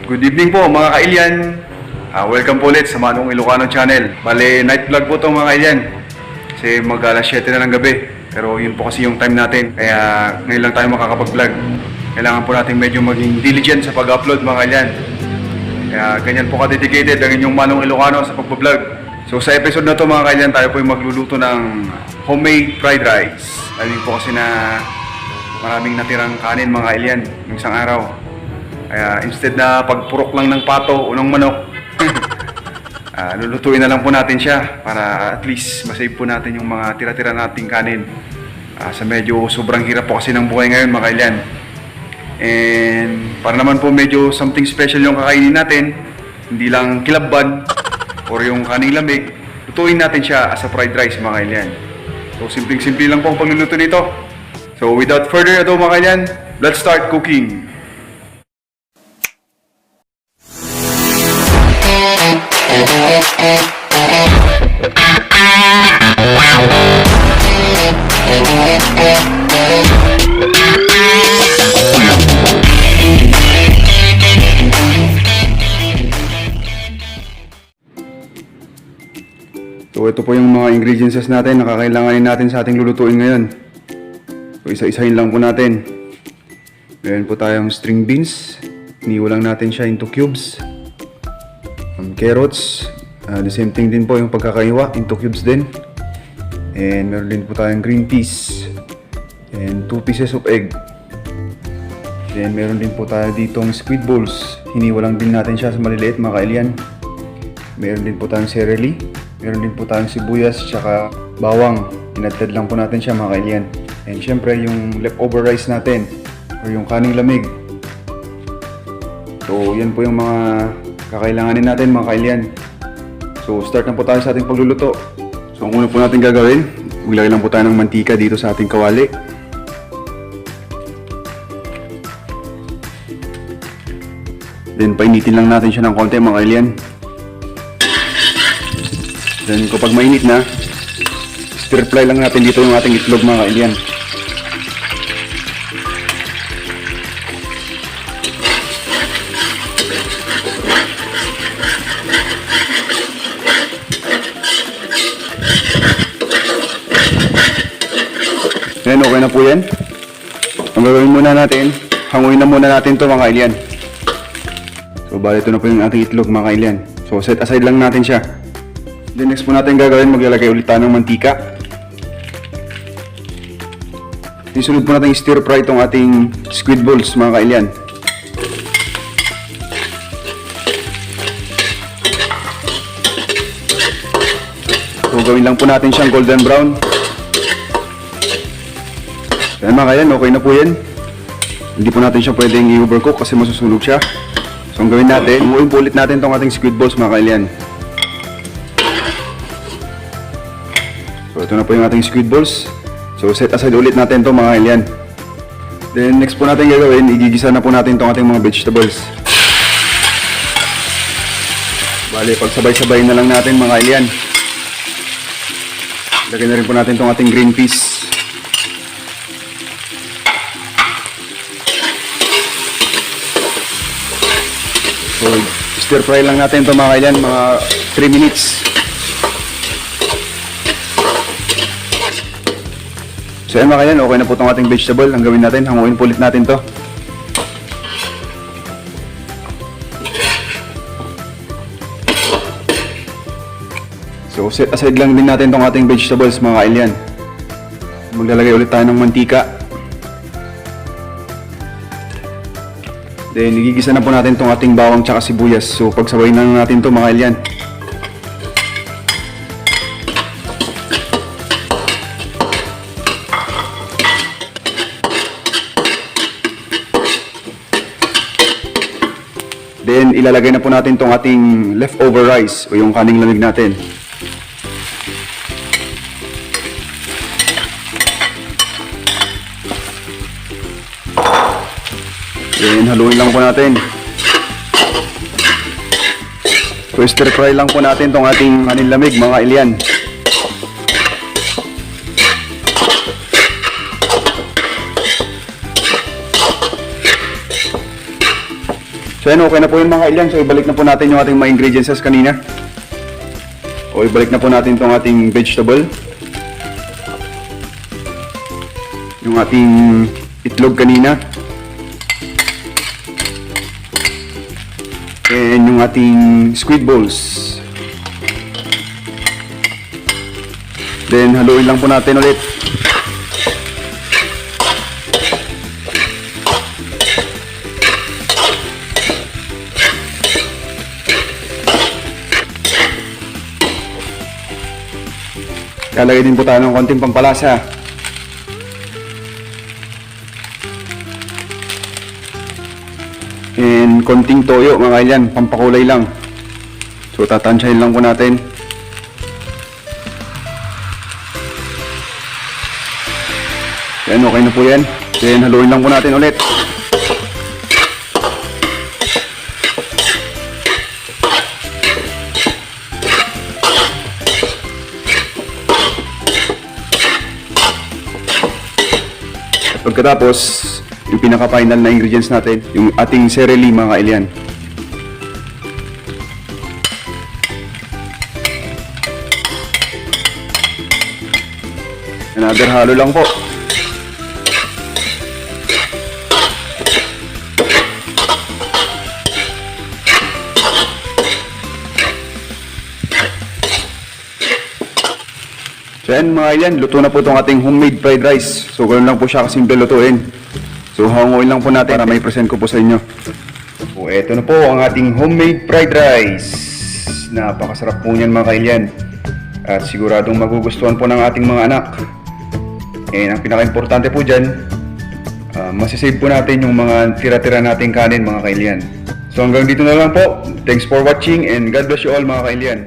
Good evening po mga kailyan. Welcome po ulit sa Manong Ilocano Channel. Bale, night vlog po ito mga kailyan. Kasi mag alas 7 na ng gabi. Pero yun po kasi yung time natin. Kaya ngayon lang tayo makakapag-vlog. Kailangan po natin medyo maging diligent sa pag-upload mga kailyan. Kaya ganyan po ka-dedicated ang inyong Manong Ilocano sa pag-vlog. So sa episode na to mga kailyan, tayo po yung magluluto ng homemade fried rice. Alam po kasi na maraming natirang kanin mga kailyan ng isang araw. Kaya instead na pagpurok lang ng pato o ng manok, lulutuin na lang po natin siya para at least masave po natin yung mga tira-tira nating kanin sa medyo sobrang hirap po kasi ng buhay ngayon mga kailyan. And para naman po medyo something special yung kakainin natin, hindi lang kilabban or yung kaning lamig, lutuin natin siya as a fried rice mga kailyan. So simpleng-simple lang po ang pagluluto nito. So without further ado mga kailyan, let's start cooking! So ito po yung mga ingredients natin na kakailanganin natin sa ating lulutuin ngayon. So isa-isahin lang po natin. Meron po tayong string beans. Iniwa lang natin siya into cubes. Carrots, the same thing din po yung pagkakaiwa into cubes din. And meron din po tayong green peas. And 2 pieces of egg. Then meron din po tayo ditong squid balls. Hiniwa lang din natin siya sa maliliit mga kailyan. Meron din po tayong celery. Meron din po tayong sibuyas tsaka bawang. Inadtad lang po natin siya mga kailyan. And syempre yung leftover rice natin or yung kaning lamig. So yan po yung mga kakailanganin natin mga kailyan. So start na po tayo sa ating pagluluto. So ang una po natin gagawin, maglagay lang po tayo ng mantika dito sa ating kawali. Then painitin lang natin siya ng konti mga kailyan. Then kapag mainit na, stir fry lang natin dito yung ating itlog mga kailyan. Ayan, okay na po yan. Ang gagawin muna natin, hanguin na muna natin to mga kailyan. So bali ito na po yung ating itlog mga kailyan. So set aside lang natin siya. Then next po natin gagawin, maglalagay ulit tayo ng mantika. Isunod po natin stir fry itong ating squid balls mga kailyan. So gawin lang po natin siyang golden brown. Ayan mga kailyan, okay na po yan. Hindi po natin siya pwedeng i-overcook kasi masusunog siya. So ang gawin natin, umuin po ulit natin itong ating squid balls mga kailyan. So ito na po yung ating squid balls. So set aside ulit natin ito mga kailyan. Then next po natin gagawin, igigisa na po natin itong ating mga vegetables. Bale, pagsabay-sabay na lang natin mga kailyan. Lagyan na rin po natin itong ating green peas. So, stir fry lang natin ito mga kailyan, mga 3 minutes. So yan mga kailyan, okay na po itong ating vegetable. Ang gawin natin, hanguin po ulit natin to. So set aside lang din natin itong ating vegetables mga kailyan. Maglalagay ulit tayo ng mantika. Then, igigisa na po natin itong ating bawang tsaka sibuyas. So, pagsabay na natin ito mga kailyan. Then, ilalagay na po natin itong ating leftover rice o yung kaning lamig natin. Then, haluin lang po natin. So, stir fry lang po natin itong ating kaning lamig mga kailyan. So yan, okay na po yun mga kailyan. So ibalik na po natin yung ating mga ingredients kanina. O ibalik na po natin itong ating vegetable. Yung ating itlog kanina. And yung ating squid balls. Then haluin lang po natin ulit. Lalagay din po tayo ng konting pampalasa. And konting toyo mga kailyan, pampakulay lang. So tatansyahin lang po natin. Yan, okay na po yan. Then haluin lang po natin ulit. Pagkatapos, yung pinaka-final na ingredients natin, yung ating sereli mga kailyan. Another halo lang po. So yan mga kailyan, luto na po itong ating homemade fried rice. So ganoon lang po siya kasimple lutuin. So hanguin lang po natin para may present ko po sa inyo. So eto na po ang ating homemade fried rice. Napakasarap po niyan mga kailyan. At siguradong magugustuhan po ng ating mga anak. And ang pinaka-importante po dyan, masisave po natin yung mga tira-tira nating kanin mga kailyan. So hanggang dito na lang po. Thanks for watching and God bless you all mga kailyan.